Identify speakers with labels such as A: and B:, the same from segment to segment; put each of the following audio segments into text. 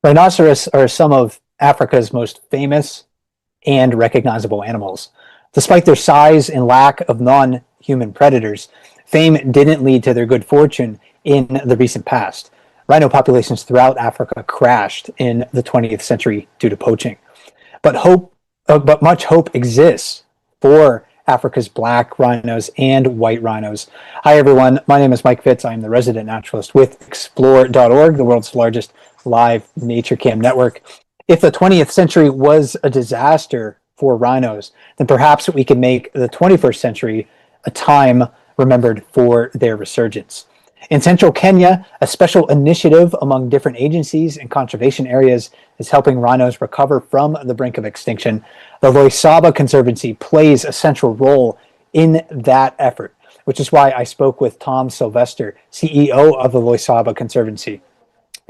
A: Rhinoceros are some of Africa's most famous and recognizable animals. Despite their size and lack of non human predators, fame didn't lead to their good fortune in the recent past. Rhino populations throughout Africa crashed in the 20th century due to poaching. But much hope exists for Africa's black rhinos and white rhinos. Hi, everyone. My name is Mike Fitz. I'm the resident naturalist with Explore.org, the world's largest live nature cam network. If the 20th century was a disaster for rhinos, then perhaps we can make the 21st century a time remembered for their resurgence. In central Kenya, a special initiative among different agencies and conservation areas is helping rhinos recover from the brink of extinction. The Loisaba Conservancy plays a central role in that effort, which is why I spoke with Tom Sylvester, CEO of the Loisaba Conservancy.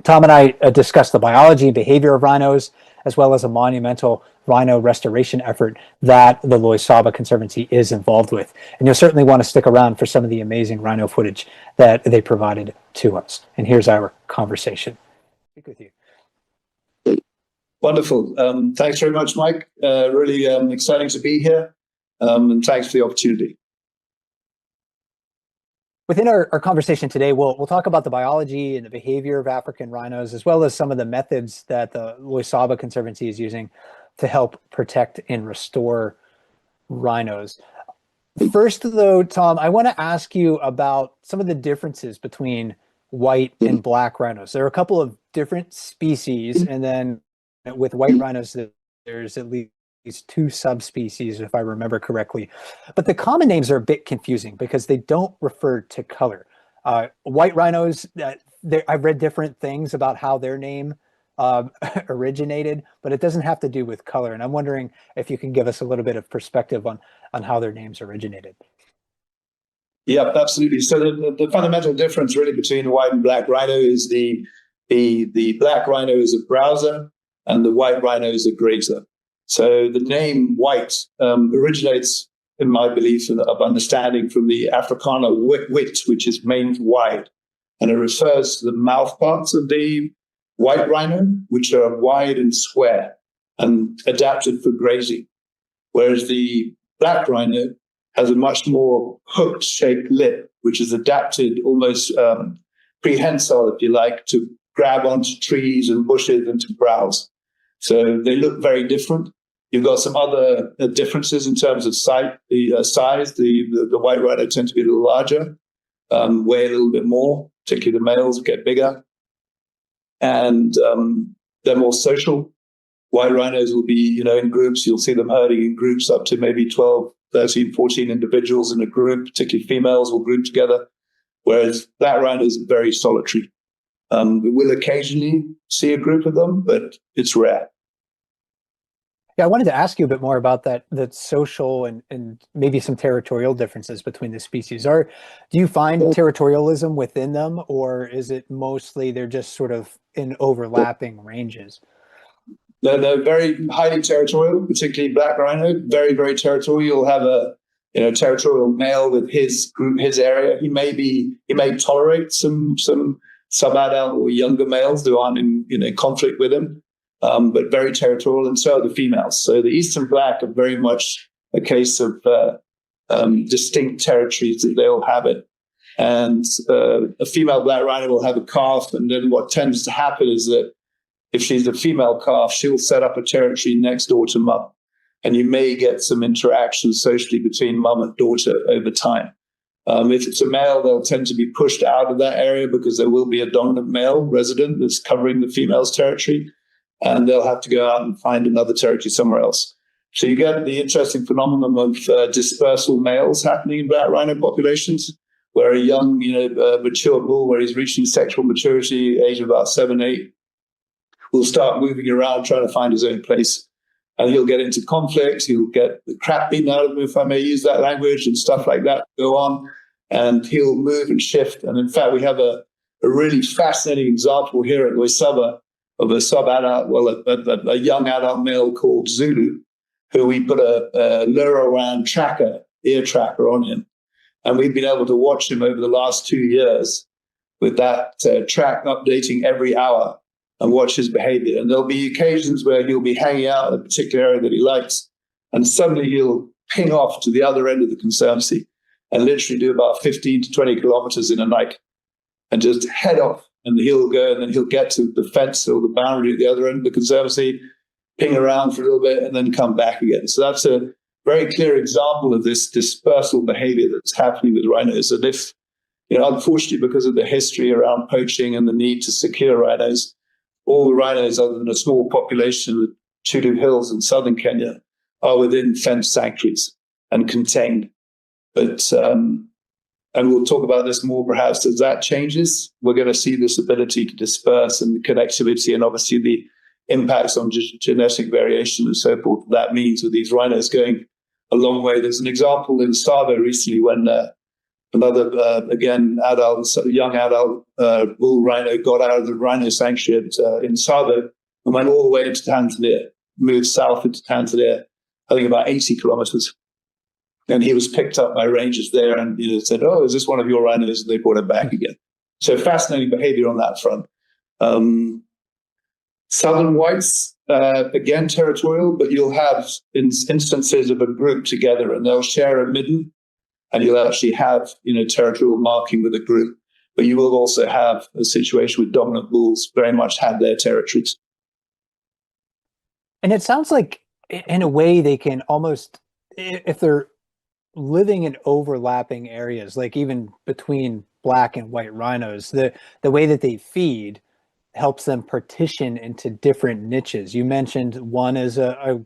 A: Tom and I discussed the biology and behavior of rhinos, as well as a monumental rhino restoration effort that the Loisaba Conservancy is involved with. And you'll certainly want to stick around for some of the amazing rhino footage that they provided to us. And here's our conversation. Speak with you.
B: Wonderful. Thanks very much, Mike. Really exciting to be here. And thanks for the opportunity.
A: Within our conversation today, we'll talk about the biology and the behavior of African rhinos, as well as some of the methods that the Loisaba Conservancy is using to help protect and restore rhinos. First, though, Tom, I want to ask you about some of the differences between white and black rhinos. There are a couple of different species, and then with white rhinos, there's at least two subspecies, if I remember correctly. But the common names are a bit confusing because they don't refer to color. White rhinos, I've read different things about how their name originated, but it doesn't have to do with color. And I'm wondering if you can give us a little bit of perspective on how their names originated.
B: Yeah, absolutely. So the fundamental difference really between white and black rhino is the black rhino is a browser and the white rhino is a grazer. So the name white originates, in my belief of understanding, from the Afrikaner wit, which is means wide. And it refers to the mouth parts of the white rhino, which are wide and square and adapted for grazing. Whereas the black rhino has a much more hooked shaped lip, which is adapted almost prehensile, if you like, to grab onto trees and bushes and to browse. So they look very different. You've got some other differences in terms of size. The white rhino tend to be a little larger, weigh a little bit more, particularly the males get bigger. And they're more social. White rhinos will be, in groups. You'll see them herding in groups up to maybe 12, 13, 14 individuals in a group, particularly females will group together. Whereas black rhinos are very solitary. We will occasionally see a group of them, but it's rare.
A: Yeah, I wanted to ask you a bit more about that social and maybe some territorial differences between the species. Do you find territorialism within them, or is it mostly they're just sort of in overlapping ranges?
B: They're very highly territorial, particularly black rhino, very, very territorial. You'll have a territorial male with his group, his area. He may tolerate some sub-adult or younger males who aren't in conflict with him. But very territorial, and so are the females. So the eastern black are very much a case of distinct territories that they'll habit. And a female black rhino will have a calf, and then what tends to happen is that if she's a female calf, she'll set up a territory next door to mum. And you may get some interaction socially between mum and daughter over time. If it's a male, they'll tend to be pushed out of that area because there will be a dominant male resident that's covering the female's territory. And they'll have to go out and find another territory somewhere else. So you get the interesting phenomenon of dispersal males happening in black rhino populations, where a young, mature bull, where he's reaching sexual maturity, age of about 7, 8, will start moving around trying to find his own place. And he'll get into conflict. He'll get the crap beaten out of him, if I may use that language, and stuff like that go on. And he'll move and shift. And in fact, we have a really fascinating example here at Loisaba of a sub-adult, a young adult male called Zulu, who we put a LoRaWAN ear tracker on him. And we've been able to watch him over the last 2 years with that track updating every hour. and watch his behavior. And there'll be occasions where he'll be hanging out in a particular area that he likes, and suddenly he'll ping off to the other end of the conservancy and literally do about 15 to 20 kilometers in a night and just head off. And he'll go, and then he'll get to the fence or the boundary at the other end of the conservancy, ping around for a little bit, and then come back again. So that's a very clear example of this dispersal behavior that's happening with rhinos. And if, unfortunately, because of the history around poaching and the need to secure rhinos, all the rhinos, other than a small population of the Chudu Hills in southern Kenya, are within fenced sanctuaries and contained. But and we'll talk about this more perhaps as that changes. We're going to see this ability to disperse and connectivity, and obviously the impacts on genetic variation and so forth. That means with these rhinos going a long way. There's an example in Savo recently when another, young adult bull rhino got out of the rhino sanctuary in Savo and went all the way into Tanzania, moved south into Tanzania, I think about 80 kilometers. And he was picked up by rangers there and said, "Oh, is this one of your rhinos?" And they brought him back again. So fascinating behavior on that front. Southern whites, again, territorial, but you'll have instances of a group together and they'll share a midden, and you'll actually have, territorial marking with a group. But you will also have a situation with dominant bulls very much have their territories.
A: And it sounds like, in a way, they can almost, if they're living in overlapping areas, like even between black and white rhinos, the way that they feed helps them partition into different niches. You mentioned one as a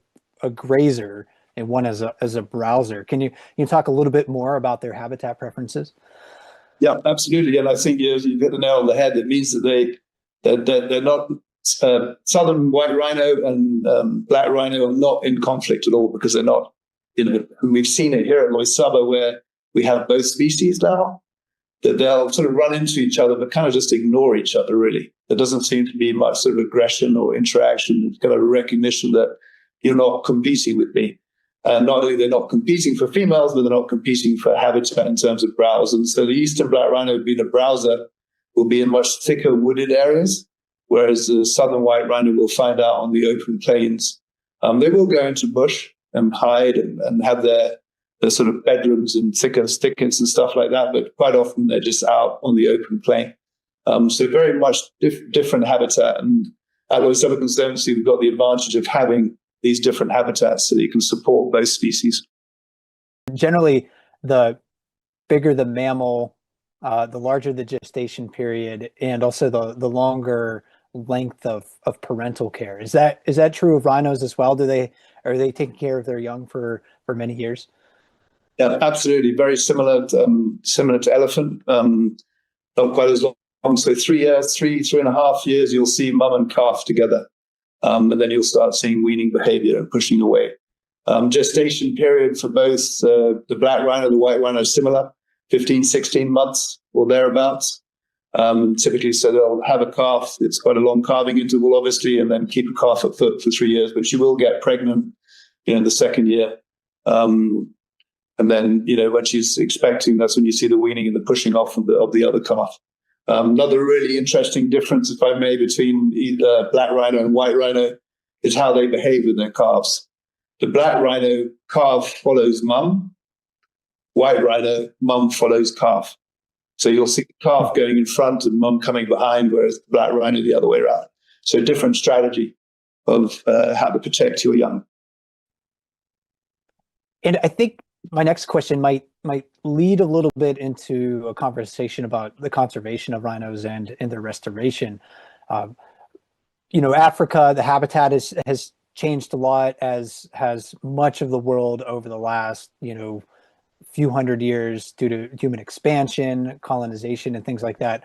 A: grazer and one as a browser. Can you talk a little bit more about their habitat preferences?
B: Yeah, absolutely. And I think you hit the nail on the head. It means that they're not southern white rhino and black rhino are not in conflict at all, because they're not. We've seen it here at Loisaba where we have both species now, that they'll sort of run into each other, but kind of just ignore each other, really. There doesn't seem to be much sort of aggression or interaction. It's kind of a recognition that you're not competing with me. And not only they're not competing for females, but they're not competing for habitat in terms of browse. And so the eastern black rhino, being a browser, will be in much thicker wooded areas, whereas the southern white rhino will find out on the open plains. They will go into bush and hide and have their sort of bedrooms and thickets and stuff like that, but quite often they're just out on the open plain. So very much different habitat. And at Loisaba Conservancy, we've got the advantage of having these different habitats so that you can support both species.
A: Generally, the bigger the mammal, the larger the gestation period, and also the longer length of parental care. Is that true of rhinos as well? Are they taking care of their young for many years?
B: Yeah, absolutely. Very similar to elephant. Not quite as long. So 3 years, 3.5 years, you'll see mum and calf together. And then you'll start seeing weaning behavior and pushing away. Gestation period for both the black rhino and the white rhino is similar, 15, 16 months or thereabouts. Typically, so they'll have a calf. It's quite a long calving interval, obviously, and then keep a calf at foot for 3 years. But she will get pregnant, in the second year. And then, when she's expecting, that's when you see the weaning and the pushing off of the other calf. Another really interesting difference, if I may, between black rhino and white rhino is how they behave with their calves. The black rhino calf follows mum. White rhino, mum follows calf. So you'll see calf going in front and mum coming behind, whereas the black rhino the other way around. So different strategy of how to protect your young.
A: And I think my next question might lead a little bit into a conversation about the conservation of rhinos and their restoration. Africa, the habitat has changed a lot, as has much of the world over the last, few hundred years due to human expansion, colonization, and things like that.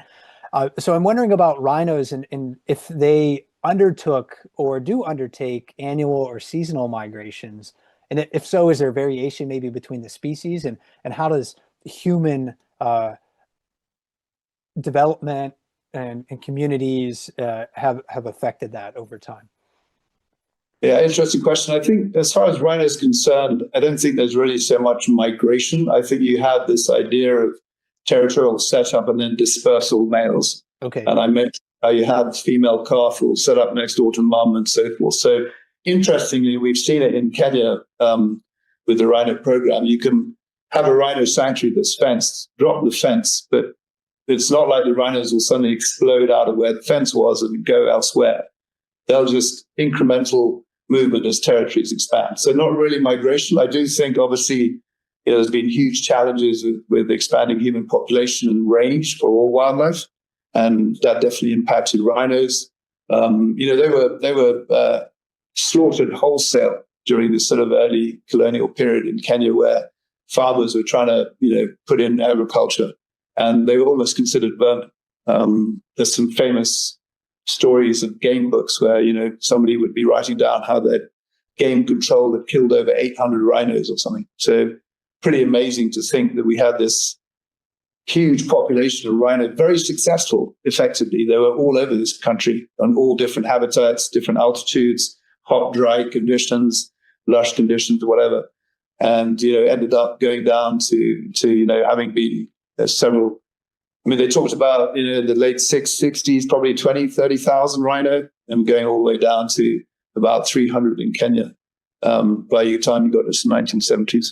A: So I'm wondering about rhinos and if they undertook or do undertake annual or seasonal migrations. And if so, is there variation maybe between the species, and how does human development and communities have affected that over time?
B: Yeah, interesting question. I think as far as rhino is concerned, I don't think there's really so much migration. I think you have this idea of territorial setup and then dispersal males.
A: Okay.
B: And I how you have female calf will set up next door to mum and so forth. So interestingly, we've seen it in Kenya with the rhino program. You can have a rhino sanctuary that's fenced, drop the fence, but it's not like the rhinos will suddenly explode out of where the fence was and go elsewhere. They'll just incremental movement as territories expand. So not really migration. I do think, obviously, there's been huge challenges with expanding human population and range for all wildlife, and that definitely impacted rhinos. They were slaughtered wholesale during this sort of early colonial period in Kenya, where farmers were trying to, put in agriculture, and they were almost considered vermin. There's some famous stories of game books where, somebody would be writing down how their game control had killed over 800 rhinos or something. So pretty amazing to think that we had this huge population of rhino, very successful, effectively. They were all over this country on all different habitats, different altitudes, hot, dry conditions, lush conditions, whatever. And, ended up going down to having been several. I mean, they talked about, the late 60s, probably 20, 30,000 rhino, and going all the way down to about 300 in Kenya by the time you got to the 1970s.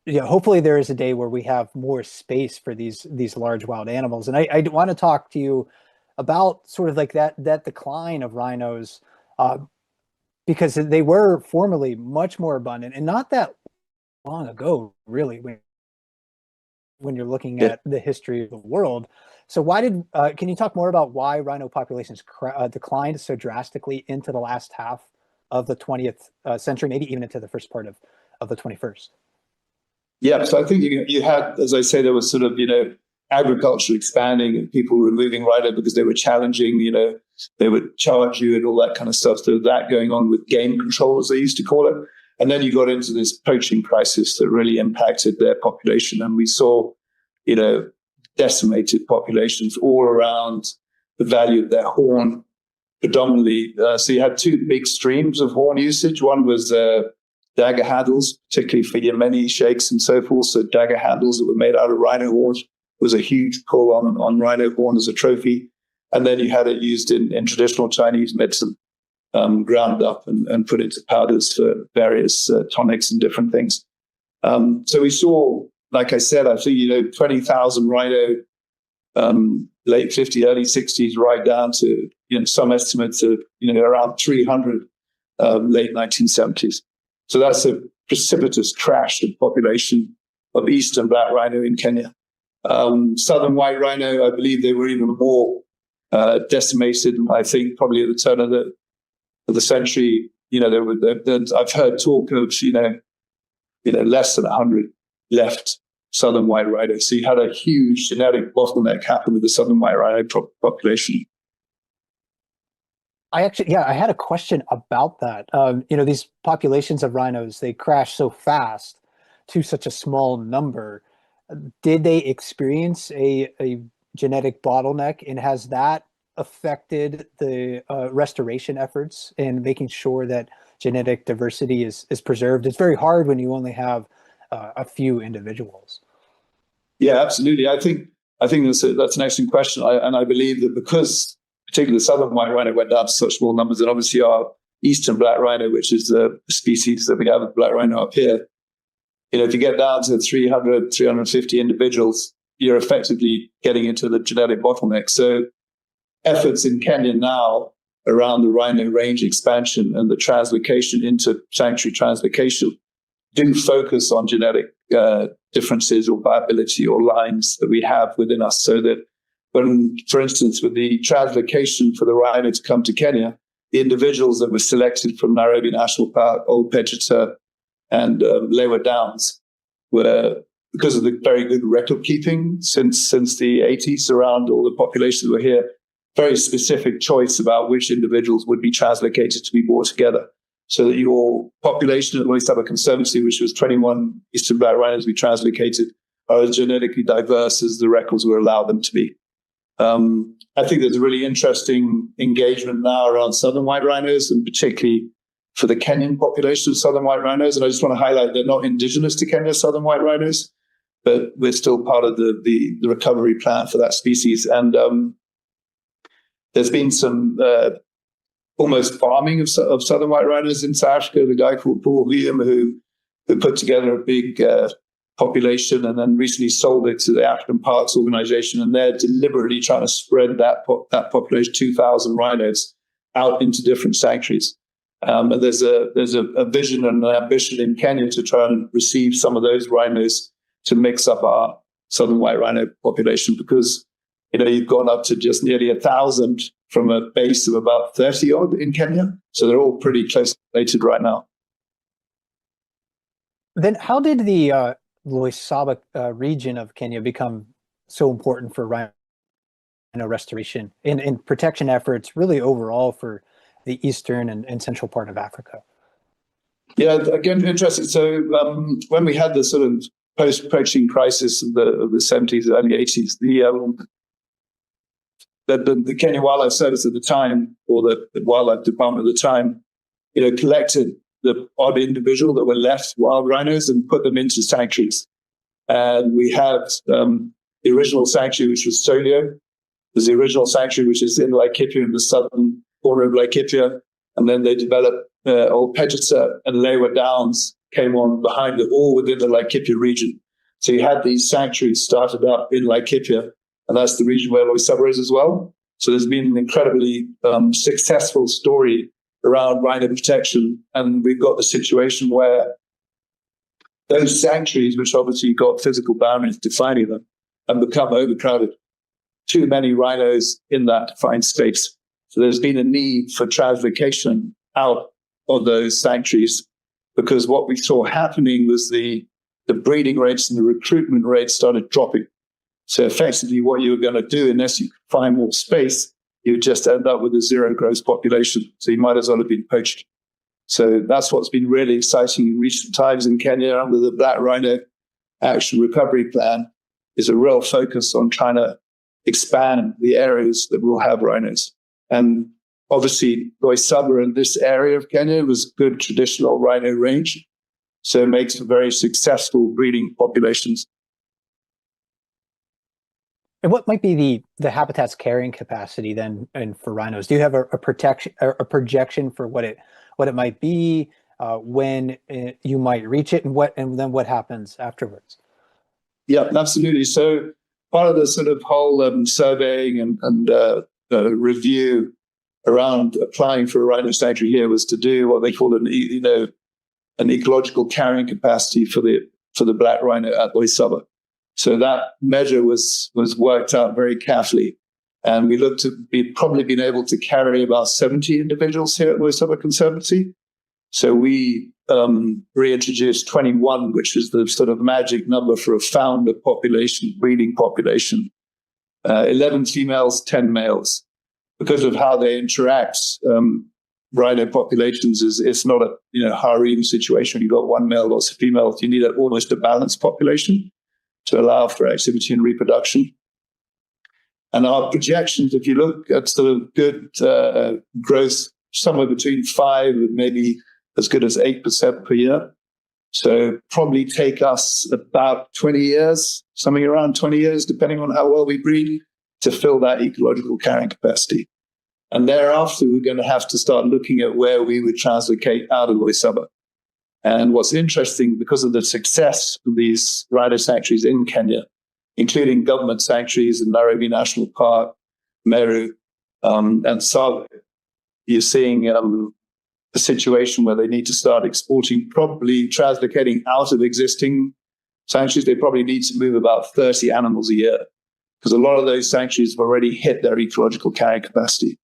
A: Yeah, hopefully there is a day where we have more space for these large wild animals. And I want to talk to you about sort of like that decline of rhinos, because they were formerly much more abundant, and not that long ago, really, when you're looking at the history of the world. So can you talk more about why rhino populations declined so drastically into the last half of the 20th century, maybe even into the first part of the 21st?
B: Yeah, so I think you had, as I say, there was sort of, agriculture expanding and people removing rhino because they were challenging, they would charge you and all that kind of stuff. So that going on with game control, as they used to call it. And then you got into this poaching crisis that really impacted their population. And we saw, decimated populations all around the value of their horn, predominantly. So you had two big streams of horn usage. One was dagger handles, particularly for Yemeni sheikhs and so forth. So dagger handles that were made out of rhino horns was a huge pull on rhino horn as a trophy. And then you had it used in traditional Chinese medicine, ground up and put into powders for various tonics and different things. So we saw, like I said, I think, 20,000 rhino, late 50s, early 60s, right down to, some estimates of, around 300 late 1970s. So that's a precipitous crash of population of eastern black rhino in Kenya. Southern white rhino, I believe they were even more decimated. I think probably at the turn of the century, I've heard talk of, less than 100 left southern white rhino. So you had a huge genetic bottleneck happen with the southern white rhino population.
A: I had a question about that. These populations of rhinos, they crash so fast to such a small number. Did they experience a genetic bottleneck, and has that affected the restoration efforts and making sure that genetic diversity is preserved? It's very hard when you only have a few individuals.
B: Yeah, absolutely. I think that's an excellent question. I believe that because particularly the southern white rhino went down to such small numbers, and obviously our eastern black rhino, which is the species that we have with black rhino up here, if you get down to 300, 350 individuals, you're effectively getting into the genetic bottleneck. So efforts in Kenya now around the rhino range expansion and the translocation into sanctuary translocation do focus on genetic differences or viability or lines that we have within us, so that when, for instance, with the translocation for the rhino to come to Kenya, the individuals that were selected from Nairobi National Park, Old Pejeta, and Lewa Downs were, because of the very good record keeping since the 80s around all the populations that were here, very specific choice about which individuals would be translocated to be brought together, so that your population at Loisaba Conservancy, which was 21 eastern black rhinos we translocated, are as genetically diverse as the records will allow them to be. I think there's a really interesting engagement now around southern white rhinos, and particularly for the Kenyan population of southern white rhinos. And I just want to highlight they're not indigenous to Kenya, southern white rhinos, but we're still part of the recovery plan for that species. And There's been some almost farming of southern white rhinos in South Africa. The guy called Paul William, who put together a big population and then recently sold it to the African Parks Organization, and they're deliberately trying to spread that population, 2,000 rhinos, out into different sanctuaries. And there's a vision and an ambition in Kenya to try and receive some of those rhinos to mix up our southern white rhino population, because you've gone up to just nearly 1,000 from a base of about 30 odd in Kenya. So they're all pretty close related right now.
A: Then how did the Loisaba region of Kenya become so important for rhino restoration and protection efforts really overall for the eastern and central part of Africa?
B: Yeah, again, interesting. So when we had the sort of post-poaching crisis of the 70s, early 80s, the Kenya Wildlife Service at the time, or the Wildlife Department at the time, collected the odd individual that were left wild rhinos and put them into sanctuaries. And we had the original sanctuary, which was Solio. There's the original sanctuary, which is in Laikipia, in the southern corner of Laikipia. And then they developed Old Pejeta and Lewa Downs came on behind it, all within the Laikipia region. So you had these sanctuaries started up in Laikipia, and that's the region where Loisaba is as well. So there's been an incredibly successful story around rhino protection. And we've got the situation where those sanctuaries, which obviously got physical boundaries defining them, have become overcrowded. Too many rhinos in that defined space. So there's been a need for translocation out of those sanctuaries, because what we saw happening was the breeding rates and the recruitment rates started dropping. So effectively what you were going to do, unless you could find more space, you would just end up with a zero growth population. So you might as well have been poached. So that's what's been really exciting in recent times in Kenya under the Black Rhino Action Recovery Plan, is a real focus on trying to expand the areas that will have rhinos. And obviously, Loisaba in this area of Kenya was good traditional rhino range. So it makes for very successful breeding populations.
A: And what might be the habitat's carrying capacity then, and for rhinos? Do you have a projection for what it might be, when you might reach it, and then what happens afterwards?
B: Yeah, absolutely. So part of the sort of whole surveying and review around applying for a rhino sanctuary here was to do what they call an ecological carrying capacity for the black rhino at Loisaba. So that measure was worked out very carefully, and we looked to probably been able to carry about 70 individuals here at Loisaba Conservancy. So we reintroduced 21, which is the sort of magic number for a founder population, breeding population. 11 females, 10 males. Because of how they interact, rhino populations it's not a harem situation. You've got one male, lots of females. You need almost a balanced population to allow for activity and reproduction. And our projections, if you look at sort of good growth, somewhere between 5 and maybe as good as 8% per year. So probably take us about 20 years, something around 20 years, depending on how well we breed, to fill that ecological carrying capacity. And thereafter, we're going to have to start looking at where we would translocate out of Loisaba. And what's interesting, because of the success of these rhino sanctuaries in Kenya, including government sanctuaries in Nairobi National Park, Meru, and Tsavo, you're seeing a situation where they need to start exporting, probably translocating out of existing sanctuaries. They probably need to move about 30 animals a year, because a lot of those sanctuaries have already hit their ecological carrying capacity.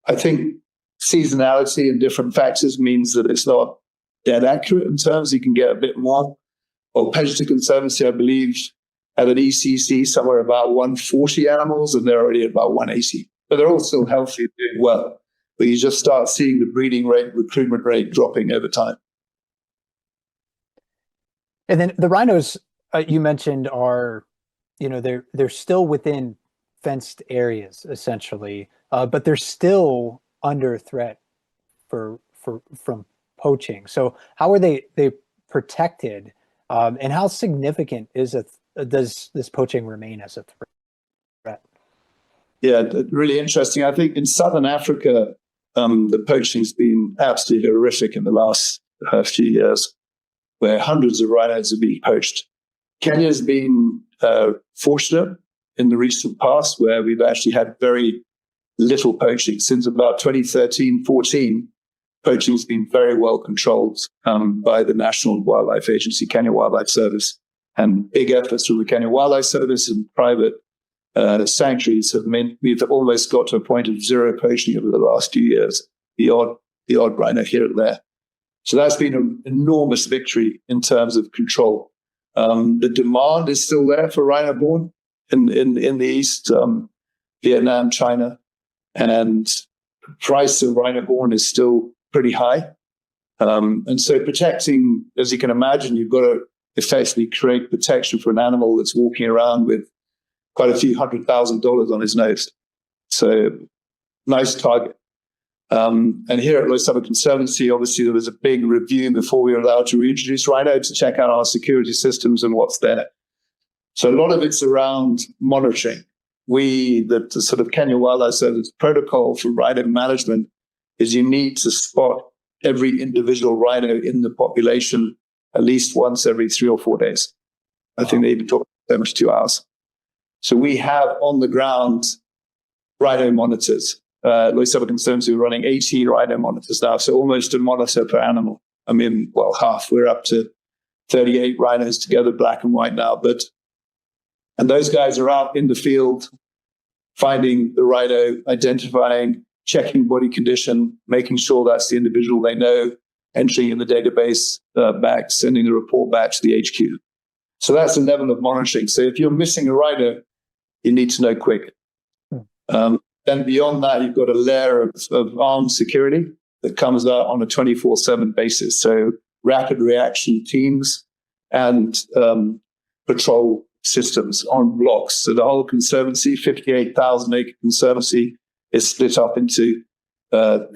B: I think seasonality and different factors means that it's not dead accurate in terms you can get a bit more. Or Pejeta Conservancy, I believe, have an ECC somewhere about 140 animals, and they're already at about 180. But they're all still healthy and doing well. But you just start seeing the breeding rate, recruitment rate dropping over time.
A: And then the rhinos you mentioned are, they're still within fenced areas essentially, but they're still under threat from poaching. So how are they protected, and how significant does this poaching remain as a threat?
B: Yeah, really interesting. I think in southern Africa, the poaching's been absolutely horrific in the last few years, where hundreds of rhinos have been poached. Kenya's been fortunate in the recent past, where we've actually had very little poaching. Since about 2013, 14, poaching's been very well controlled by the National Wildlife Agency, Kenya Wildlife Service, and big efforts from the Kenya Wildlife Service and private sanctuaries have meant we've almost got to a point of zero poaching over the last few years, the odd rhino here and there. So that's been an enormous victory in terms of control. The demand is still there for rhino born in the East, Vietnam, China, and the price of rhino born is still pretty high. And so protecting, as you can imagine, you've got to effectively create protection for an animal that's walking around with quite a few $100,000 on his nose. So nice target. And here at Loisaba Conservancy, obviously there was a big review before we were allowed to reintroduce rhino to check out our security systems and what's there. So a lot of it's around monitoring. The sort of Kenya Wildlife Service protocol for rhino management is you need to spot every individual rhino in the population at least once every 3 or 4 days. I think they even talk about so much 2 hours. So we have on the ground rhino monitors. Loisaba Conservancy, we're running 80 rhino monitors now, so almost a monitor per animal. I mean, well, half. We're up to 38 rhinos together, black and white now. And those guys are out in the field, finding the rhino, identifying, checking body condition, making sure that's the individual they know, entering in the database back, sending the report back to the HQ. So that's a level of monitoring. So if you're missing a rhino, you need to know quick. Then beyond that, you've got a layer of armed security that comes out on a 24/7 basis. So rapid reaction teams and patrol systems on blocks. So the whole conservancy, 58,000 acre conservancy, is split up into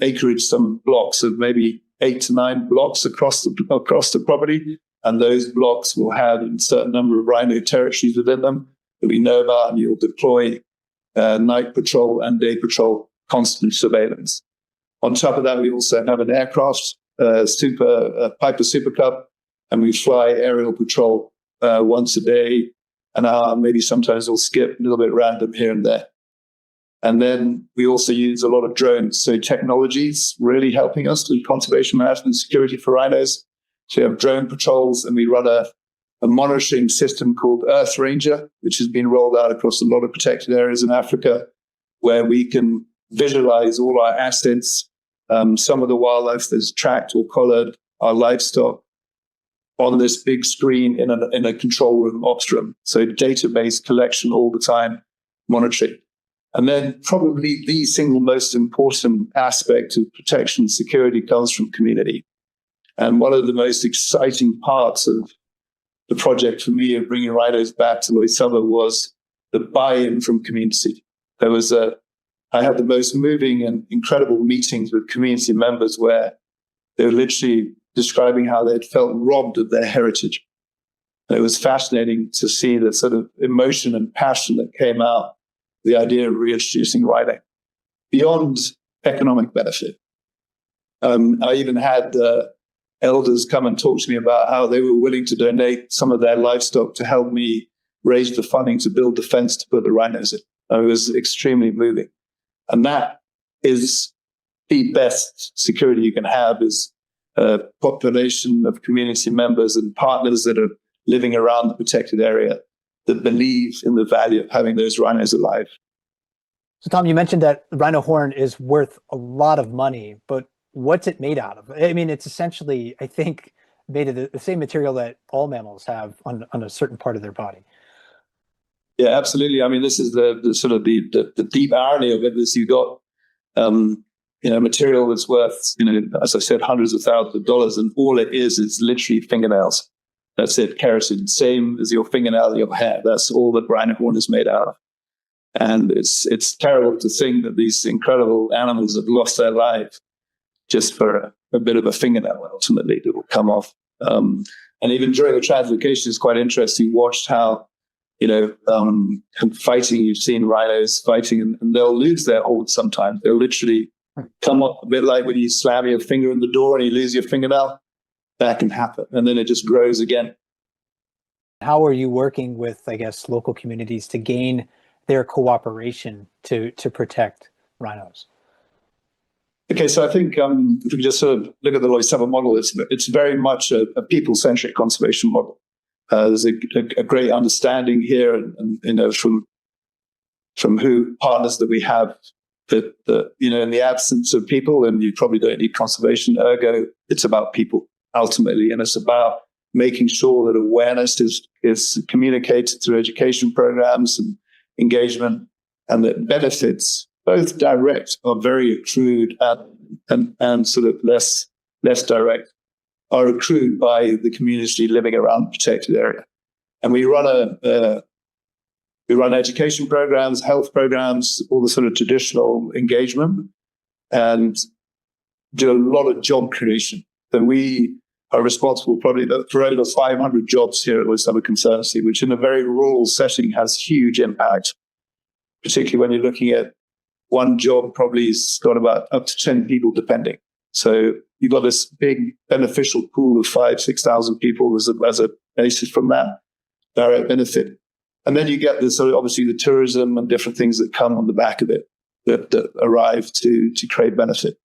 B: acreage, some blocks of maybe 8 to 9 blocks across the property. And those blocks will have a certain number of rhino territories within them that we know about, and you'll deploy night patrol and day patrol, constant surveillance. On top of that, we also have an aircraft, Piper Super Cub, and we fly aerial patrol once a day, an hour, maybe sometimes we'll skip a little bit random here and there. And then we also use a lot of drones. So technology's really helping us with conservation management and security for rhinos. So we have drone patrols, and we run a monitoring system called Earth Ranger, which has been rolled out across a lot of protected areas in Africa, where we can visualize all our assets, some of the wildlife that's tracked or collared, our livestock, on this big screen in a control room, ops room. So database collection all the time, monitoring. And then probably the single most important aspect of protection and security comes from community. And one of the most exciting parts of the project for me of bringing rhinos back to Loisaba was the buy-in from community. I had the most moving and incredible meetings with community members where they were literally describing how they'd felt robbed of their heritage. And it was fascinating to see the sort of emotion and passion that came out, the idea of reintroducing rhino beyond economic benefit. I even had elders come and talk to me about how they were willing to donate some of their livestock to help me raise the funding to build the fence to put the rhinos in. It was extremely moving. And that is the best security you can have, is a population of community members and partners that are living around the protected area that believe in the value of having those rhinos alive.
A: So Tom, you mentioned that rhino horn is worth a lot of money, but what's it made out of? I mean, it's essentially, I think, made of the same material that all mammals have on a certain part of their body.
B: Yeah, absolutely. I mean, this is the sort of the deep irony of it is you've got material that's worth, as I said, hundreds of thousands of dollars, and all it is literally fingernails. That's it, keratin, same as your fingernail, your hair. That's all that rhino horn is made out of. And it's terrible to think that these incredible animals have lost their life just for a bit of a fingernail, ultimately, that will come off. And even during the translocation, it's quite interesting. Watched how fighting. You've seen rhinos fighting, and they'll lose their hold sometimes. They'll literally come up a bit like when you slam your finger in the door and you lose your fingernail. That can happen, and then it just grows again.
A: How are you working with, I guess, local communities to gain their cooperation to protect rhinos?
B: Okay, so I think if we just sort of look at the Loisaba model, it's very much a people-centric conservation model. There's a great understanding here, and from who partners that we have that in the absence of people, and you probably don't need conservation. Ergo, it's about people ultimately, and it's about making sure that awareness is communicated through education programs and engagement, and that benefits, both direct or very accrued and sort of less direct, are accrued by the community living around the protected area. And we run education programs, health programs, all the sort of traditional engagement, and do a lot of job creation. That we are responsible probably for over 500 jobs here at Loisaba Conservancy, which in a very rural setting has huge impact, particularly when you're looking at one job probably has got about up to 10 people depending. So you've got this big beneficial pool of 5,000-6,000 people as a basis from that direct benefit. And then you get the sort of obviously the tourism and different things that come on the back of it that arrive to create benefit.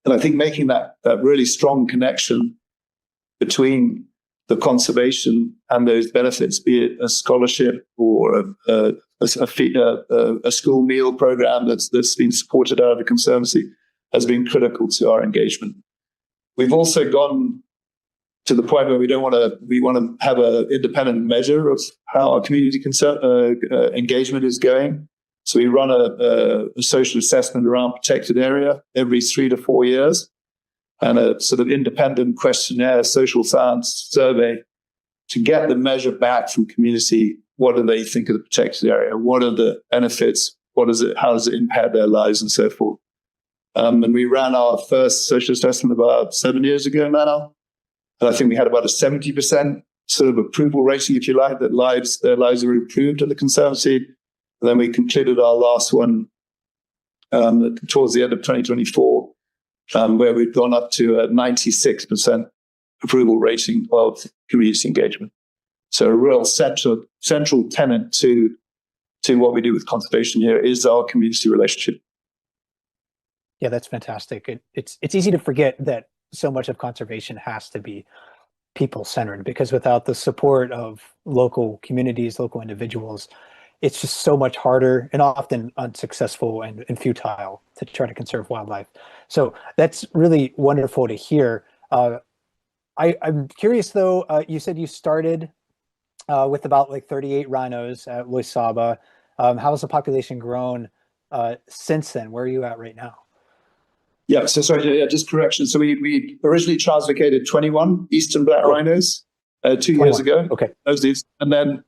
B: And I think making that really strong connection between the conservation and those benefits, be it a scholarship or a school meal program that's been supported out of the Conservancy, has been critical to our engagement. We've also gone to the point where we want to have an independent measure of how our community engagement is going. So we run a social assessment around protected area every 3 to 4 years, and a sort of independent questionnaire, social science survey, to get the measure back from community. What do they think of the protected area? What are the benefits? How does it impact their lives and so forth? And we ran our first social assessment about 7 years ago now. And I think we had about a 70% sort of approval rating, if you like, that their lives were improved at the Conservancy. And then we concluded our last one towards the end of 2024, where we'd gone up to a 96% approval rating of community engagement. So a real central tenet to what we do with conservation here is our community relationship.
A: Yeah, that's fantastic. It's easy to forget that so much of conservation has to be people-centered, because without the support of local communities, local individuals, it's just so much harder and often unsuccessful and futile to try to conserve wildlife. So that's really wonderful to hear. I'm curious though, you said you started with about like 38 rhinos at Loisaba. How has the population grown since then? Where are you at right now?
B: Yeah, so sorry, just correction. So we originally translocated 21 eastern black rhinos 2 years ago.
A: Okay.
B: And then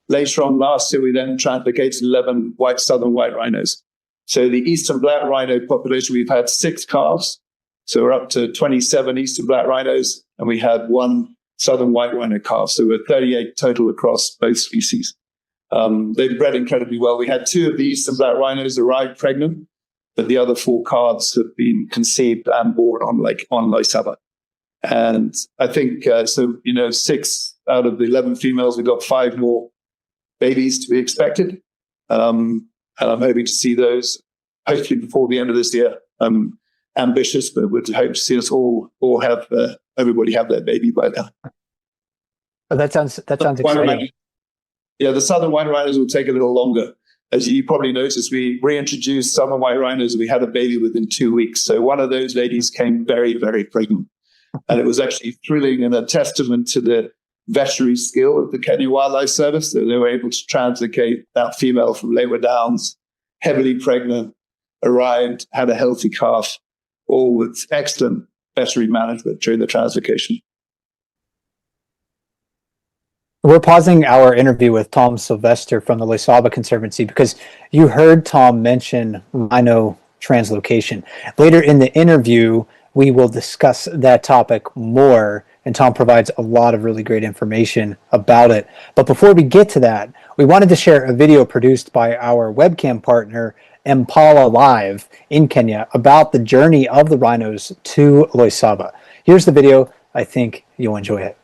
B: later on last year, we then translocated 11 southern white rhinos. So the eastern black rhino population, we've had 6 calves. So we're up to 27 eastern black rhinos, and we had 1 southern white rhino calf. So we're 38 total across both species. They've bred incredibly well. We had 2 of the eastern black rhinos arrive pregnant, but the other 4 calves have been conceived and born on Loisaba. And I think, 6 out of the 11 females, we've got 5 more babies to be expected. And I'm hoping to see those hopefully before the end of this year. I'm ambitious, but would hope to see us all have, everybody have their baby by now.
A: Oh, that sounds exciting.
B: Yeah, the southern white rhinos will take a little longer. As you probably noticed, we reintroduced southern white rhinos. We had a baby within 2 weeks. So one of those ladies came very, very pregnant. And it was actually thrilling and a testament to the veterinary skill of the Kenya Wildlife Service that they were able to translocate that female from Leeward Downs, heavily pregnant, arrived, had a healthy calf, all with excellent veterinary management during the translocation.
A: We're pausing our interview with Tom Sylvester from the Loisaba Conservancy because you heard Tom mention rhino translocation. Later in the interview, we will discuss that topic more and Tom provides a lot of really great information about it. But before we get to that, we wanted to share a video produced by our webcam partner, Impala Live in Kenya, about the journey of the rhinos to Loisaba. Here's the video. I think you'll enjoy it.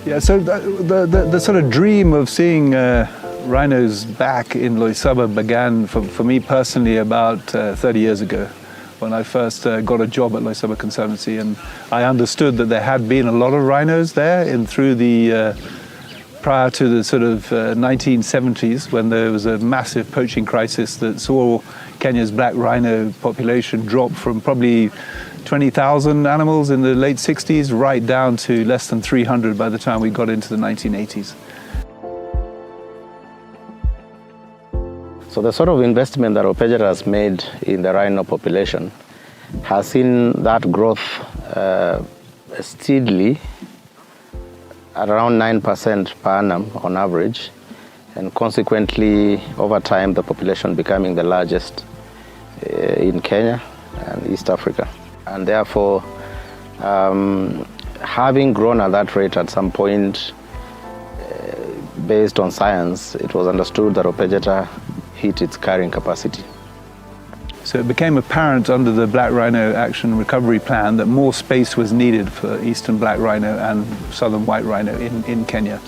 C: Yeah, so the sort of dream of seeing rhinos back in Loisaba began for me personally about 30 years ago, when I first got a job at Loisaba Conservancy, and I understood that there had been a lot of rhinos there through the prior to the sort of 1970s, when there was a massive poaching crisis that saw Kenya's black rhino population drop from probably 20,000 animals in the late 60s right down to less than 300 by the time we got into the 1980s.
D: So the sort of investment that Opejeta has made in the rhino population has seen that growth steadily around 9% per annum on average, and consequently over time the population becoming the largest in Kenya and East Africa. And therefore, having grown at that rate at some point, based on science, it was understood that Opejeta hit its carrying capacity.
C: So it became apparent under the Black Rhino Action Recovery Plan that more space was needed for eastern black rhino and southern white rhino in Kenya,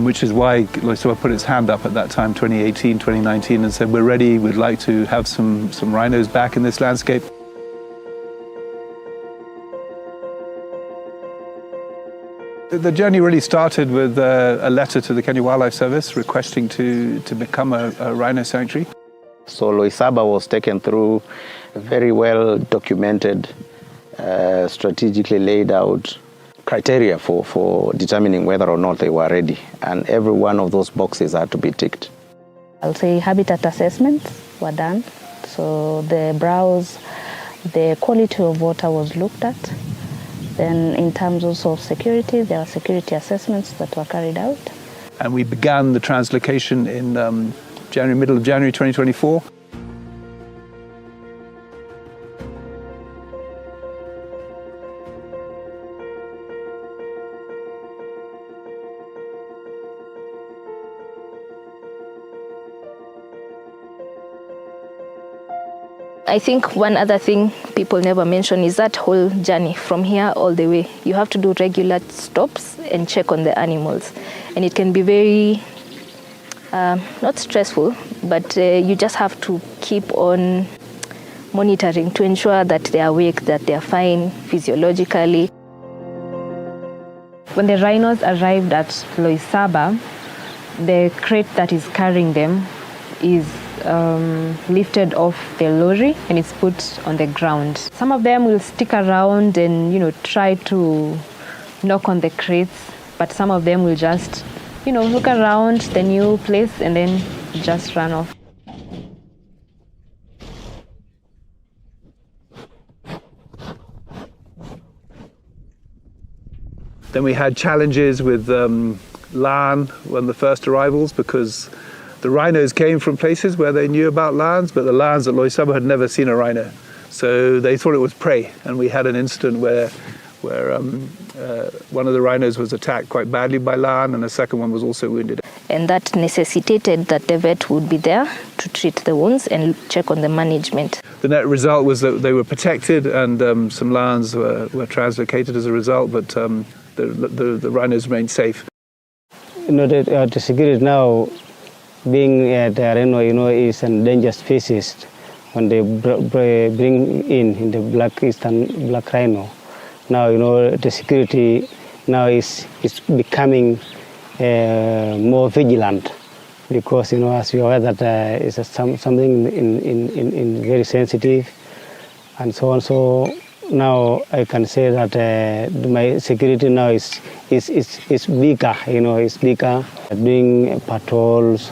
C: which is why Loisaba put its hand up at that time, 2018, 2019, and said, we're ready, we'd like to have some rhinos back in this landscape. The journey really started with a letter to the Kenya Wildlife Service requesting to become a rhino sanctuary.
D: So Loisaba was taken through a very well documented, strategically laid out criteria for determining whether or not they were ready. And every one of those boxes had to be ticked.
E: I'll say habitat assessments were done. So the browse, the quality of water was looked at. Then in terms also of security, there are security assessments that were carried out.
C: And we began the translocation in middle of January 2024.
E: I think one other thing people never mention is that whole journey from here all the way. You have to do regular stops and check on the animals. And it can be very, not stressful, but you just have to keep on monitoring to ensure that they are awake, that they are fine physiologically.
F: When the rhinos arrived at Loisaba, the crate that is carrying them is lifted off the lorry and it's put on the ground. Some of them will stick around and try to knock on the crates, but some of them will just look around the new place and then just run off.
C: Then we had challenges with LAN when the first arrivals, because the rhinos came from places where they knew about LANs, but the LANs at Loisaba had never seen a rhino. So they thought it was prey. And we had an incident where one of the rhinos was attacked quite badly by LAN and the second one was also wounded.
E: And that necessitated that the vet would be there to treat the wounds and check on the management.
C: The net result was that they were protected and some LANs were translocated as a result, but the rhinos remained safe.
G: The security now, being the rhino, is an endangered species. When they bring in the eastern black rhino, now the security now is becoming more vigilant, because as you are aware that it's something in very sensitive, and so on. So now I can say that my security now is bigger. It's bigger. Doing patrols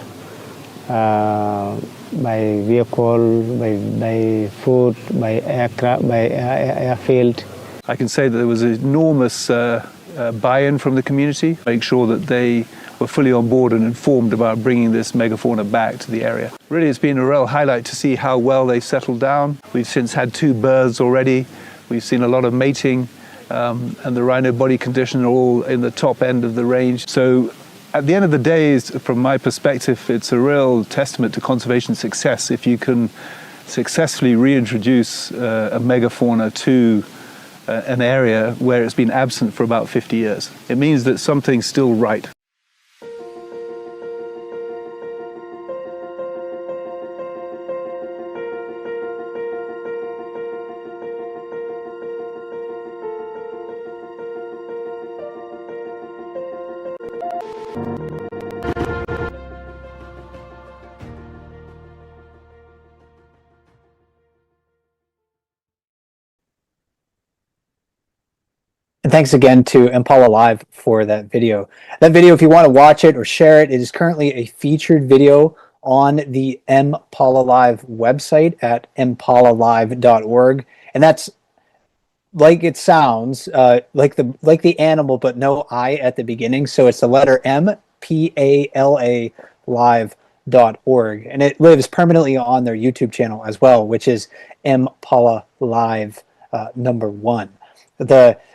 G: by vehicle, by foot, by aircraft, by airfield.
C: I can say that there was enormous buy-in from the community, make sure that they were fully on board and informed about bringing this megafauna back to the area. Really, it's been a real highlight to see how well they've settled down. We've since had 2 births already. We've seen a lot of mating, and the rhino body condition are all in the top end of the range. So at the end of the day, from my perspective, it's a real testament to conservation success if you can successfully reintroduce a megafauna to an area where it's been absent for about 50 years. It means that something's still right.
A: And thanks again to Impala Live for that video. That video, if you want to watch it or share it, it is currently a featured video on the Impala Live website at impalalive.org. And that's, like it sounds, like the animal, but no I at the beginning. So it's the letter M, P-A-L-A, live.org. And it lives permanently on their YouTube channel as well, which is Impala Live #1.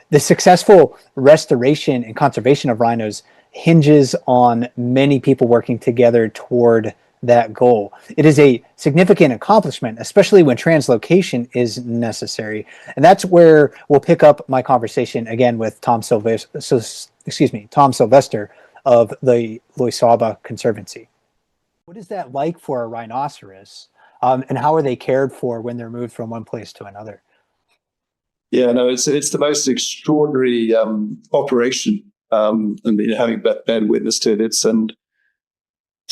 A: The successful restoration and conservation of rhinos hinges on many people working together toward that goal. It is a significant accomplishment, especially when translocation is necessary. And that's where we'll pick up my conversation again with Tom Sylvester of the Loisaba Conservancy. What is that like for a rhinoceros? And how are they cared for when they're moved from one place to another?
B: Yeah, no, it's the most extraordinary operation, and having been witness to it. So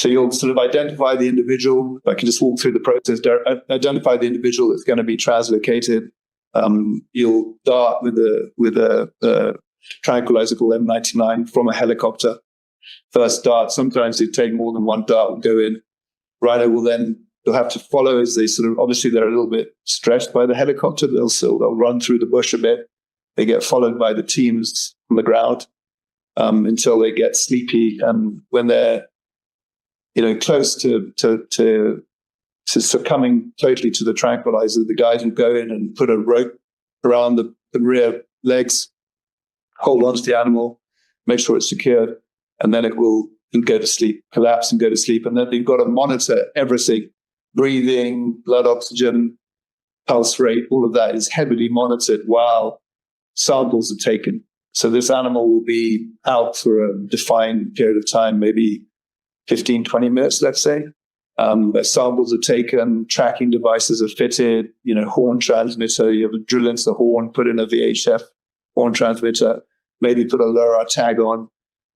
B: you'll sort of identify the individual. I can just walk through the process. Identify the individual that's going to be translocated. You'll dart with a tranquilizer called M99 from a helicopter. First dart. Sometimes they take more than one dart and go in. Rhino will then. They'll have to follow as they sort of, obviously they're a little bit stressed by the helicopter. They'll run through the bush a bit. They get followed by the teams on the ground until they get sleepy. And when they're, close to succumbing totally to the tranquilizer, the guys will go in and put a rope around the rear legs, hold onto the animal, make sure it's secured, and then it will go to sleep, collapse and go to sleep. And then you've got to monitor everything. Breathing, blood oxygen, pulse rate, all of that is heavily monitored while samples are taken. So this animal will be out for a defined period of time, maybe 15, 20 minutes, let's say. Where samples are taken, tracking devices are fitted, horn transmitter, you have a drill into the horn, put in a VHF horn transmitter, maybe put a LoRa tag on.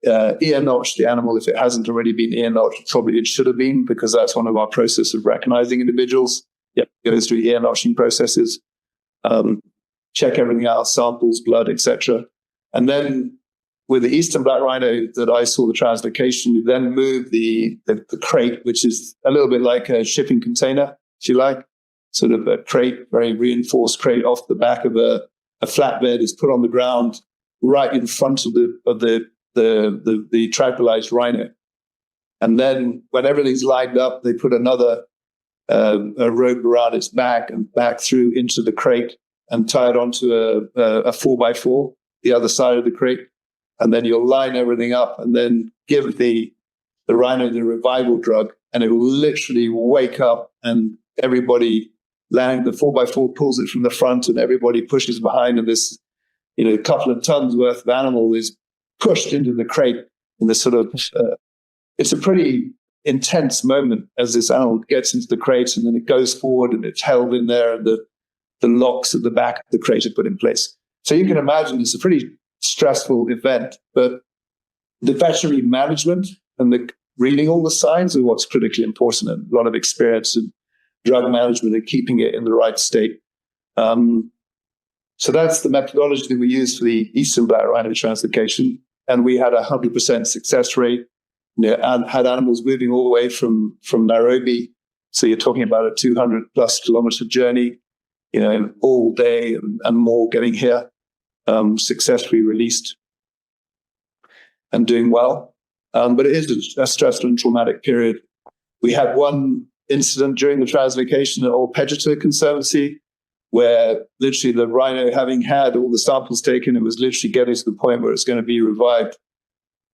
B: Ear notch the animal if it hasn't already been ear notched. Probably it should have been, because that's one of our processes of recognizing individuals. Yep, goes through ear notching processes. Check everything out, samples, blood, etc. And then with the eastern black rhino that I saw the translocation, you then move the crate, which is a little bit like a shipping container, if you like, sort of a crate, very reinforced crate off the back of a flatbed is put on the ground right in front of the tranquilized rhino. And then when everything's lined up, they put another a rope around its back and back through into the crate and tie it onto a 4x4, the other side of the crate. And then you'll line everything up and then give the rhino the revival drug, and it will literally wake up, and everybody the 4x4 pulls it from the front and everybody pushes behind, and this couple of tons worth of animal is pushed into the crate in this sort of, it's a pretty intense moment as this animal gets into the crate, and then it goes forward and it's held in there, and the locks at the back of the crate are put in place. So you can imagine it's a pretty stressful event, but the veterinary management and the reading all the signs are what's critically important, and a lot of experience in drug management and keeping it in the right state. So that's the methodology that we use for the eastern black rhino translocation. And we had 100% success rate, and had animals moving all the way from Nairobi. So you're talking about a 200 plus kilometer journey, all day and more getting here, successfully released and doing well. But it is a stressful and traumatic period. We had one incident during the translocation at Old Pedgeter Conservancy, where literally the rhino, having had all the samples taken, it was literally getting to the point where it's going to be revived,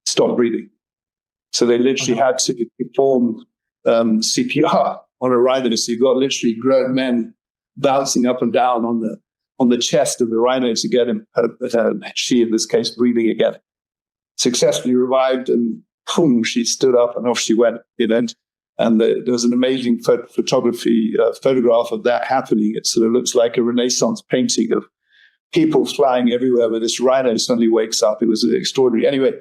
B: stopped breathing. So they literally had to perform CPR on a rhino. So you've got literally grown men bouncing up and down on the chest of the rhino to get him, she in this case, breathing again. Successfully revived, and boom, she stood up and off she went. And there was an amazing photograph of that happening. It sort of looks like a Renaissance painting of people flying everywhere, where this rhino suddenly wakes up. It was extraordinary. Anyway,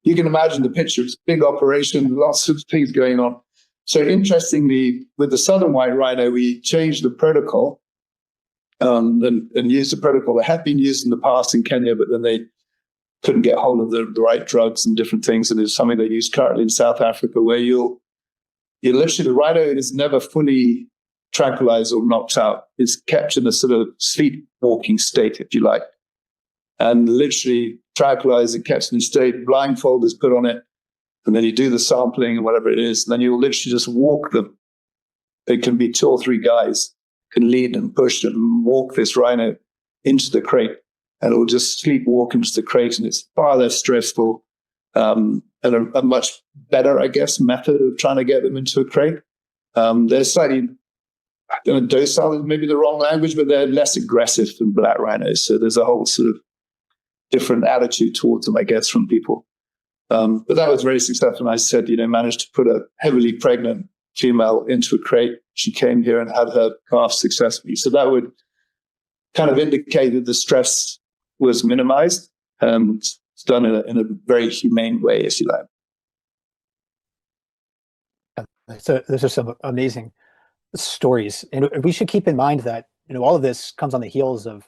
B: you can imagine the picture. It's a big operation, lots of things going on. So interestingly, with the southern white rhino, we changed the protocol and used a protocol that had been used in the past in Kenya, but then they couldn't get hold of the right drugs and different things. And it's something they use currently in South Africa, where you literally, the rhino is never fully tranquilized or knocked out. It's kept in a sort of sleepwalking state, if you like. And literally tranquilized and kept in a state, blindfold is put on it, and then you do the sampling and whatever it is, and then you'll literally just walk them. It can be 2 or 3 guys can lead and push and walk this rhino into the crate, and it will just sleepwalk into the crate, and it's far less stressful. And a much better, I guess, method of trying to get them into a crate. They're slightly, docile is maybe the wrong language, but they're less aggressive than black rhinos. So there's a whole sort of different attitude towards them, I guess, from people. But that was very successful. And I said, managed to put a heavily pregnant female into a crate. She came here and had her calf successfully. So that would kind of indicate that the stress was minimized. It's done in a very humane way, if you like.
A: So those are some amazing stories, and we should keep in mind that all of this comes on the heels of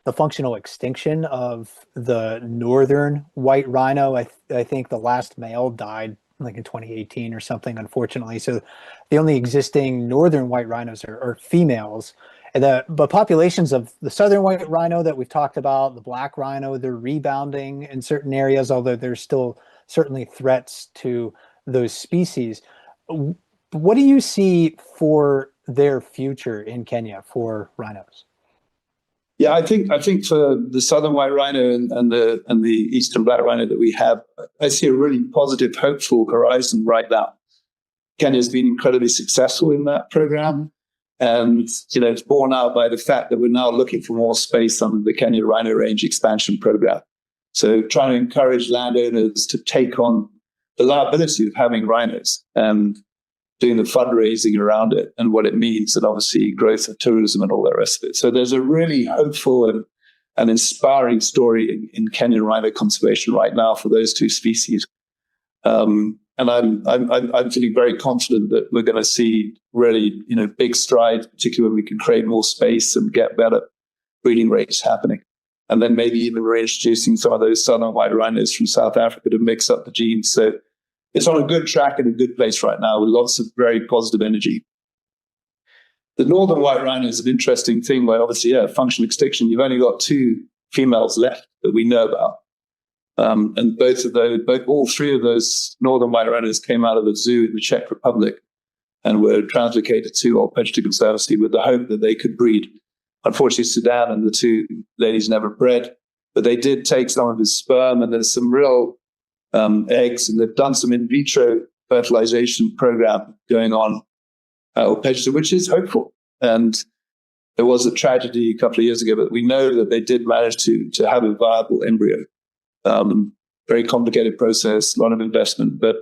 A: the functional extinction of the northern white rhino. I think the last male died like in 2018 or something, unfortunately. So the only existing northern white rhinos are females. But populations of the southern white rhino that we've talked about, the black rhino, they're rebounding in certain areas, although there's still certainly threats to those species. What do you see for their future in Kenya for rhinos?
B: Yeah, I think for the southern white rhino and the eastern black rhino that we have, I see a really positive, hopeful horizon right now. Kenya's been incredibly successful in that program. And, it's borne out by the fact that we're now looking for more space on the Kenya Rhino Range expansion program. So trying to encourage landowners to take on the liability of having rhinos and doing the fundraising around it and what it means, and obviously growth of tourism and all the rest of it. So there's a really hopeful and inspiring story in Kenyan rhino conservation right now for those 2 species. And I'm feeling very confident that we're going to see really, big strides, particularly when we can create more space and get better breeding rates happening. And then maybe even reintroducing some of those southern white rhinos from South Africa to mix up the genes. So it's on a good track and a good place right now with lots of very positive energy. The northern white rhino is an interesting thing where obviously, functional extinction, you've only got 2 females left that we know about. And all 3 of those northern white rhinos came out of a zoo in the Czech Republic and were translocated to Old Pedgeter Conservancy with the hope that they could breed. Unfortunately, Sudan and the 2 ladies never bred, but they did take some of his sperm, and there's some real eggs, and they've done some in vitro fertilization program going on at Old Pedgeter, which is hopeful. And there was a tragedy a couple of years ago, but we know that they did manage to have a viable embryo. Very complicated process, a lot of investment, but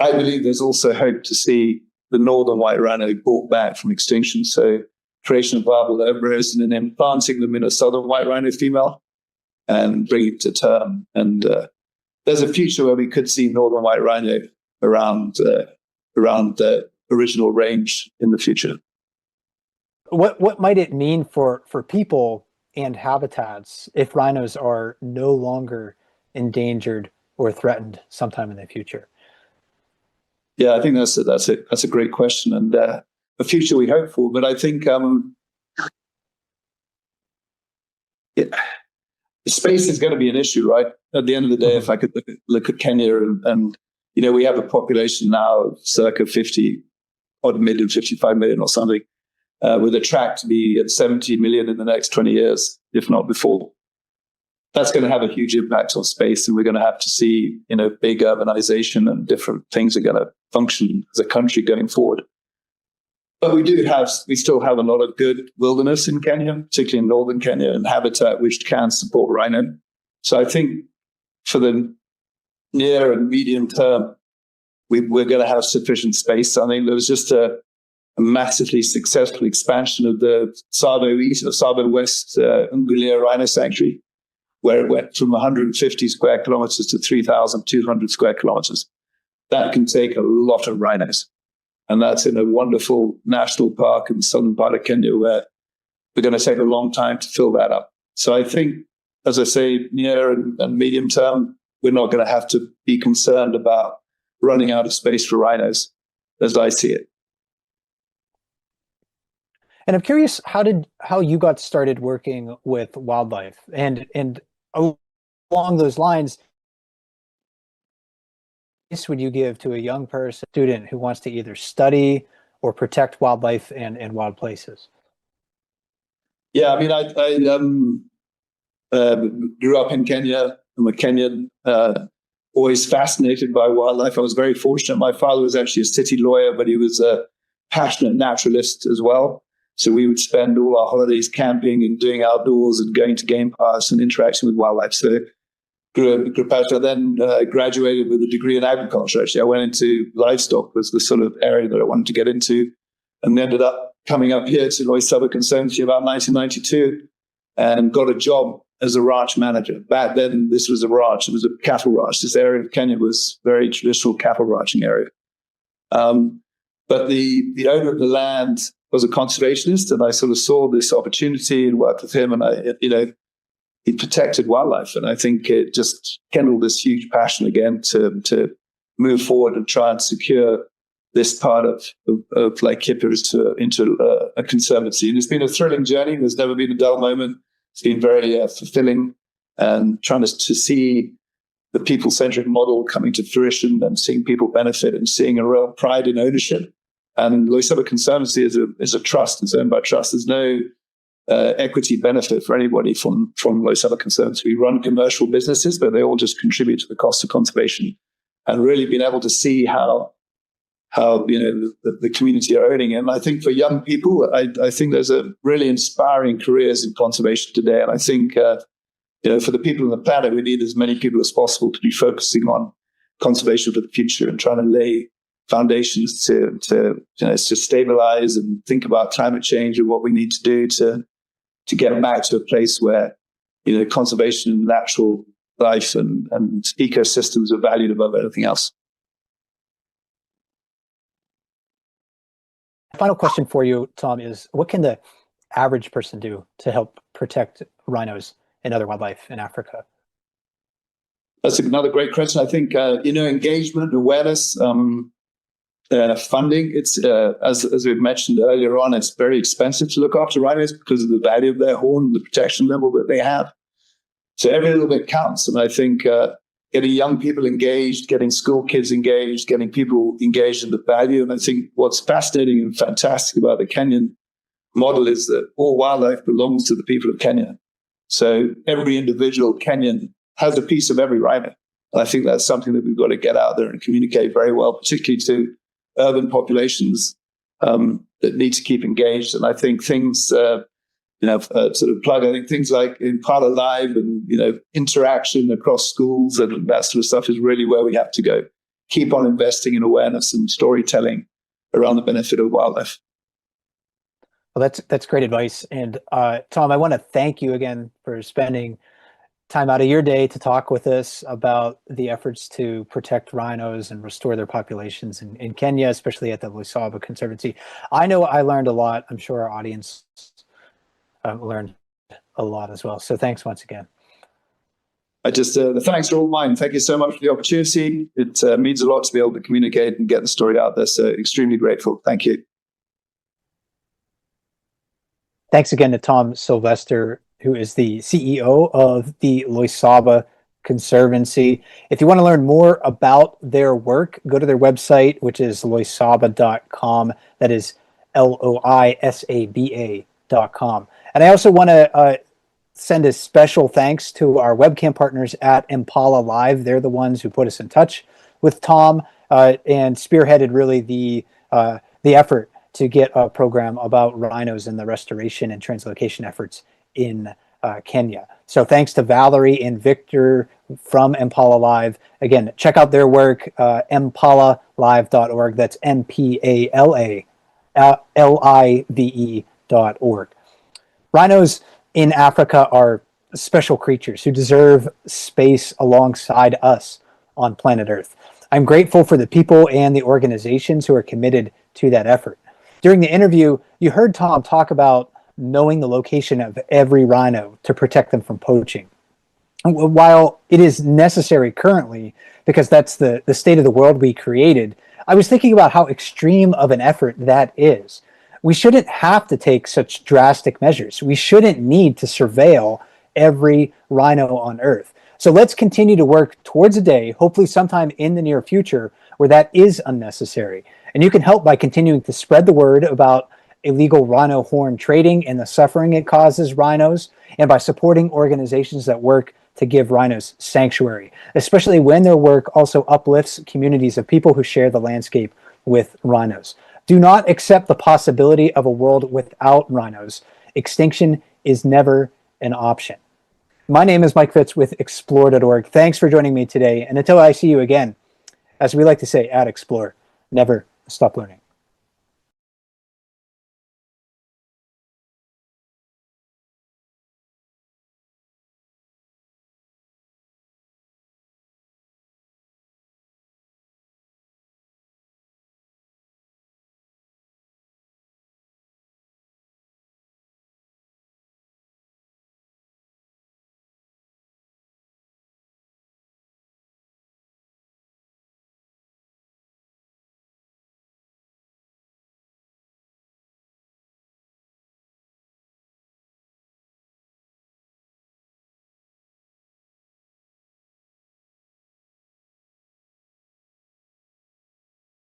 B: I believe there's also hope to see the northern white rhino brought back from extinction. So creation of viable embryos and then implanting them in a southern white rhino female and bringing it to term. And there's a future where we could see northern white rhino around the original range in the future.
A: What might it mean for people and habitats if rhinos are no longer endangered or threatened sometime in the future?
B: Yeah, I think that's a great question, and a future we hope for. But I think space is going to be an issue, right? At the end of the day, if I could look at Kenya, and we have a population now of circa 50 odd million, 55 million or something, with a track to be at 70 million in the next 20 years, if not before. That's going to have a huge impact on space, and we're going to have to see, big urbanization and different things are going to function as a country going forward. But we still have a lot of good wilderness in Kenya, particularly in northern Kenya, and habitat which can support rhino. So I think for the near and medium term, we're going to have sufficient space. I think there was just a massively successful expansion of the Tsavo East or Tsavo West Ungulia Rhino Sanctuary, where it went from 150 square kilometers to 3,200 square kilometers. That can take a lot of rhinos. And that's in a wonderful national park in the southern part of Kenya, where we're going to take a long time to fill that up. So I think, as I say, near and medium term, we're not going to have to be concerned about running out of space for rhinos, as I see it.
A: And I'm curious, how you got started working with wildlife, and along those lines, would you give to a young person, student who wants to either study or protect wildlife and wild places?
B: Yeah, I mean, I grew up in Kenya. I'm a Kenyan, always fascinated by wildlife. I was very fortunate. My father was actually a city lawyer, but he was a passionate naturalist as well. So we would spend all our holidays camping and doing outdoors and going to game parks and interacting with wildlife. So grew up. I then graduated with a degree in agriculture. Actually, I went into livestock, was the sort of area that I wanted to get into, and ended up coming up here to Loisaba Conservancy about 1992 and got a job as a ranch manager. Back then, this was a ranch. It was a cattle ranch. This area of Kenya was a very traditional cattle ranching area. But the owner of the land was a conservationist, and I sort of saw this opportunity and worked with him, and he protected wildlife, and I think it just kindled this huge passion again to move forward and try and secure this part of Laikipia into a conservancy. And it's been a thrilling journey. There's never been a dull moment. It's been very fulfilling, and trying to see the people-centric model coming to fruition and seeing people benefit and seeing a real pride in ownership. And Loisaba Conservancy is a trust. It's owned by trust. There's no equity benefit for anybody from Loisaba Conservancy. We run commercial businesses, but they all just contribute to the cost of conservation. And really being able to see how the community are owning it. And I think for young people, I think there's a really inspiring careers in conservation today. And I think for the people on the planet, we need as many people as possible to be focusing on conservation for the future and trying to lay foundations to stabilize and think about climate change and what we need to do to get back to a place where conservation and natural life and ecosystems are valued above anything else.
A: Final question for you, Tom, is what can the average person do to help protect rhinos and other wildlife in Africa?
B: That's another great question. I think engagement, awareness, funding. It's as we've mentioned earlier on, it's very expensive to look after rhinos because of the value of their horn, the protection level that they have. So every little bit counts, and I think getting young people engaged, getting school kids engaged, getting people engaged in the value. And I think what's fascinating and fantastic about the Kenyan model is that all wildlife belongs to the people of Kenya. So every individual Kenyan has a piece of every rhino. And I think that's something that we've got to get out there and communicate very well, particularly to urban populations that need to keep engaged. And I think things, sort of plug, I think things like Impala Live and, interaction across schools and that sort of stuff is really where we have to go. Keep on investing in awareness and storytelling around the benefit of wildlife.
A: Well, that's great advice. And Tom, I want to thank you again for spending time out of your day to talk with us about the efforts to protect rhinos and restore their populations in Kenya, especially at the Loisaba Conservancy. I know I learned a lot. I'm sure our audience learned a lot as well. So thanks once again.
B: The thanks are all mine. Thank you so much for the opportunity. It means a lot to be able to communicate and get the story out there. So extremely grateful. Thank you.
A: Thanks again to Tom Sylvester, who is the CEO of the Loisaba Conservancy. If you want to learn more about their work, go to their website, which is loisaba.com. That is LOISABA.com. And I also want to send a special thanks to our webcam partners at Impala Live. They're the ones who put us in touch with Tom and spearheaded really the effort to get a program about rhinos and the restoration and translocation efforts in Kenya. So thanks to Valerie and Victor from Impala Live. Again, check out their work, impalalive.org. That's MPALALIVE.org. Rhinos in Africa are special creatures who deserve space alongside us on planet Earth. I'm grateful for the people and the organizations who are committed to that effort. During the interview, you heard Tom talk about knowing the location of every rhino to protect them from poaching. While it is necessary currently, because that's the state of the world we created, I was thinking about how extreme of an effort that is. We shouldn't have to take such drastic measures. We shouldn't need to surveil every rhino on Earth. So let's continue to work towards a day, hopefully sometime in the near future, where that is unnecessary. And you can help by continuing to spread the word about illegal rhino horn trading and the suffering it causes rhinos, and by supporting organizations that work to give rhinos sanctuary, especially when their work also uplifts communities of people who share the landscape with rhinos. Do not accept the possibility of a world without rhinos. Extinction is never an option. My name is Mike Fitz with Explore.org. Thanks for joining me today. And until I see you again, as we like to say at Explore, never stop learning.